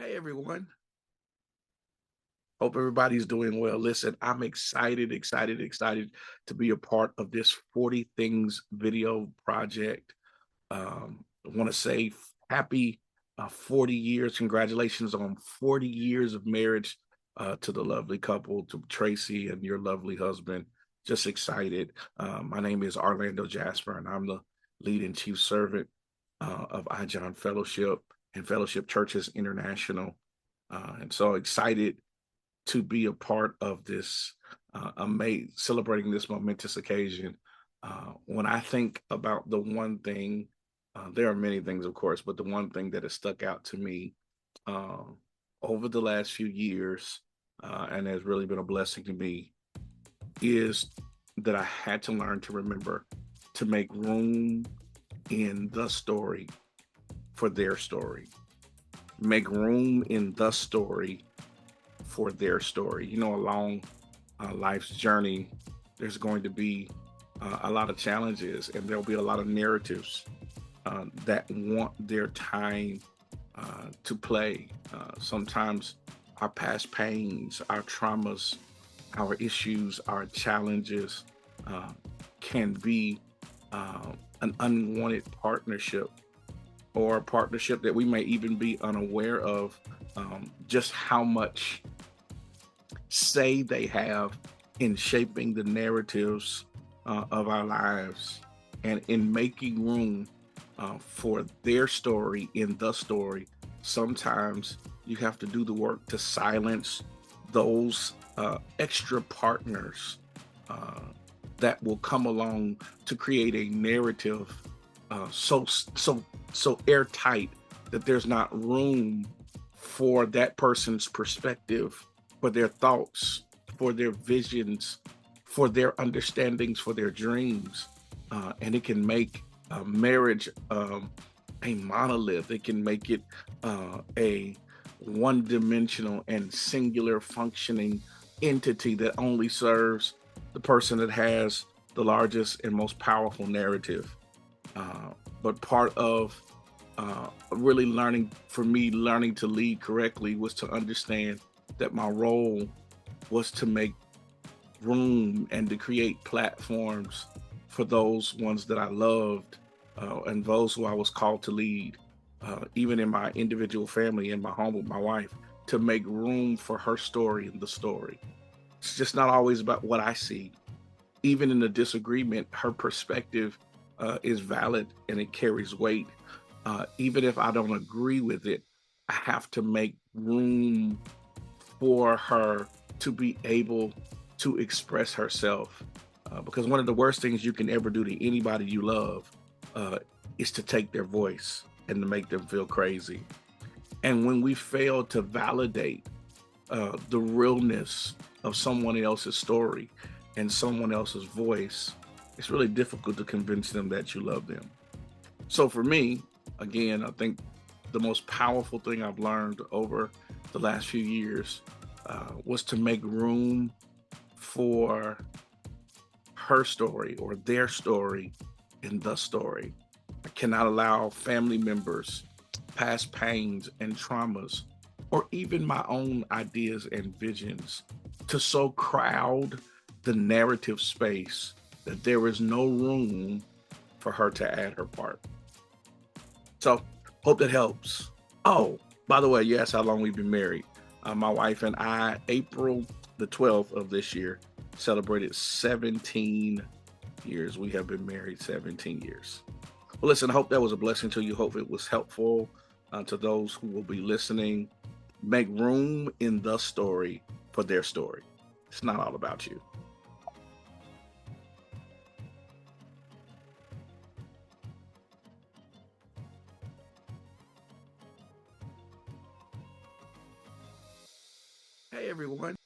Hey everyone. Hope everybody's doing well. Listen, I'm excited to be a part of this 40 Things video project. I want to say happy 40 years. Congratulations on 40 years of marriage to the lovely couple, to Tracy and your lovely husband. Just excited. My name is Arlando Jasper, and I'm the lead and chief servant of iJohn Fellowship and Fellowship Churches International. And so excited to be a part of this celebrating this momentous occasion. When I think about the one thing, there are many things, of course, but the one thing that has stuck out to me uh, over the last few years and has really been a blessing to me is that I had to learn to remember to make room in the story for their story. Make room in the story for their story. Along life's journey, there's going to be a lot of challenges, and there'll be a lot of narratives that want their time to play. Sometimes our past pains, our traumas, our issues, our challenges uh, can be an unwanted partnership or a partnership that we may even be unaware of just how much say they have in shaping the narratives of our lives and in making room for their story in the story. Sometimes you have to do the work to silence those extra partners uh, that will come along to create a narrative so airtight that there's not room for that person's perspective, for their thoughts, for their visions, for their understandings, for their dreams. And it can make marriage a monolith. It can make it a one dimensional and singular functioning entity that only serves the person that has the largest and most powerful narrative. Uh, but part of really learning, for me, learning to lead correctly was to understand that my role was to make room and to create platforms for those ones that I loved and those who I was called to lead, even in my individual family, in my home with my wife, to make room for her story in the story. It's just not always about what I see. Even in the disagreement, her perspective is valid and it carries weight. Even if I don't agree with it, I have to make room for her to be able to express herself. Because one of the worst things you can ever do to anybody you love uh, is to take their voice and to make them feel crazy. And when we fail to validate the realness of someone else's story and someone else's voice, it's really difficult to convince them that you love them. So for me, again, I think the most powerful thing I've learned over the last few years was to make room for her story or their story in the story. I cannot allow family members, past pains and traumas, or even my own ideas and visions to so crowd the narrative space that there is no room for her to add her part. So, hope that helps. Oh, by the way, you asked how long we've been married. My wife and I, April the 12th of this year, celebrated 17 years. We have been married 17 years. Well, listen, I hope that was a blessing to you. Hope it was helpful to those who will be listening. Make room in the story for their story. It's not all about you. Hey, everyone.